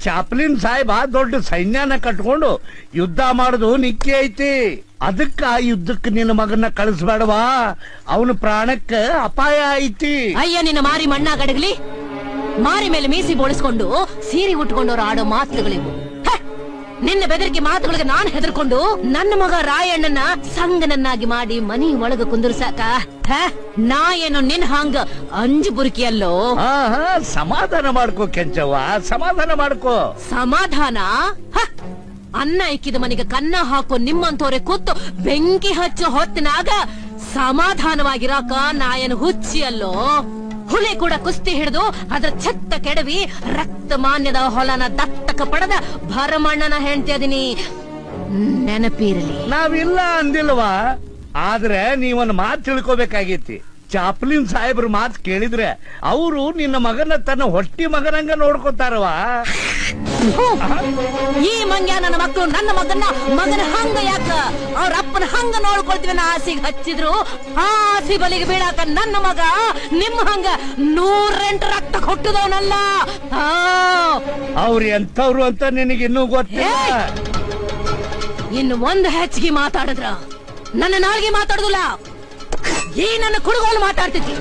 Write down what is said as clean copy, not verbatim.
Chaplin ಸಾಹೇಬ ದೊಡ್ಡ ಸೈನ್ಯನ ಕಟ್ಕೊಂಡು ಯುದ್ಧ ಮಾಡುದು ನಿಕ್ಕಿ ಐತಿ. ಅದಕ್ಕ ಆ ಯುದ್ಧಕ್ಕೆ ನಿನ್ನ ಮಗನ್ನ ಕಳಿಸ್ಬೇಡವಾ, ಅವನ ಪ್ರಾಣಕ್ಕ ಅಪಾಯ ಐತಿ. ಅಯ್ಯ ನಿನ್ನ ಮಾರಿ ಮಣ್ಣ ಗಡಗಲಿ, ಮಾರಿ ಮೇಲೆ ಮೀಸಿ ಬೋಳಿಸ್ಕೊಂಡು ಸೀರೆ ಉಟ್ಕೊಂಡವ್ರು ಆಡೋ ಮಾತುಗಳಿವು. ನಿನ್ನ ಬೆದರಿಕೆ ಮಾತುಗಳಿಗೆ ನಾನು ಹೆದರ್ಕೊಂಡು ನನ್ನ ಮಗ ರಾಯಣ್ಣನ ಸಂಗನನ್ನಾಗಿ ಮಾಡಿ ಮನಿ ಒಳಗ ಕುಂದರ್ಸಾಕ ನಾ ಏನು ನಿನ್ ಹಂಗ ಅಂಜು ಬುರುಕಿಯಲ್ಲೋ. ಸಮಾಧಾನ ಮಾಡ್ಕೋ ಕೆಂಚವ್ವ, ಸಮಾಧಾನ ಮಾಡ್ಕೋ. ಸಮಾಧಾನ? ಅನ್ನ ಇಕ್ಕಿದ ಮನೆಗೆ ಕನ್ನ ಹಾಕೋ ನಿಮ್ಮಂತವ್ರೆ ಕೂತು ಬೆಂಕಿ ಹಚ್ಚೋ ಹೊತ್ತಿನಾಗ ಸಮಾಧಾನವಾಗಿರಾಕ ನಾ ಏನು ಹುಚ್ಚಿ ಅಲ್ಲೋ. ಹುಲಿ ಕೂಡ ಕುಸ್ತಿ ಹಿಡಿದು ಅದ್ರ ಛತ್ತ ಕೆಡವಿ ರಕ್ತ ಮಾನ್ಯದ ಹೊಲನ ದತ್ತಕ ಪಡೆದ ಭರಮಣ್ಣನ ಹೆಂಡತಿ ಅದೀನಿ, ನೆನಪಿರಲಿ. ನಾವಿಲ್ಲ ಅಂದಿಲ್ವಾ, ಆದ್ರೆ ನೀವೊಂದು ಮಾತು ತಿಳ್ಕೋಬೇಕಾಗೈತಿ. ಚಾಪ್ಲಿನ್ ಸಾಹೇಬ್ರ ಮಾತು ಕೇಳಿದ್ರೆ ಅವರು ನಿನ್ನ ಮಗನ ತನ್ನ ಹೊಟ್ಟಿ ಮಗನಂಗ ನೋಡ್ಕೋತಾರವಾ. ಈ ಮಂಗ್ಯ ನನ್ನ ಮಕ್ಕಳು ನನ್ನ ಮಗನ ಹಂಗ ಯಾಕ ಅವ್ರ ಅಪ್ಪನ ಹಂಗ ನೋಡ್ಕೊಳ್ತೀವಿ ನಾ ಆಸೆಗೆ ಹಚ್ಚಿದ್ರು. ಆ ಆಸೆ ಬಲಿಗೆ ಬೀಳಾಕ ನನ್ನ ಮಗ ನಿಮ್ಮ ಹಂಗ 108 ರಕ್ತ ಕೊಟ್ಟಿದವನಲ್ಲ. ಅವ್ರು ಎಂತವ್ರು ಅಂತ ನಿನಗೆ ಇನ್ನೂ ಗೊತ್ತಿಲ್ಲ. ಇನ್ನು ಒಂದು ಹೆಚ್ಚಿಗೆ ಮಾತಾಡಿದ್ರ ನನ್ನ ನಾಲ್ಗೆ ಮಾತಾಡುದಿಲ್ಲ, ಈ ನನ್ನ ಕುಡುಗೋಲು ಮಾತಾಡ್ತಿದ್ವಿ.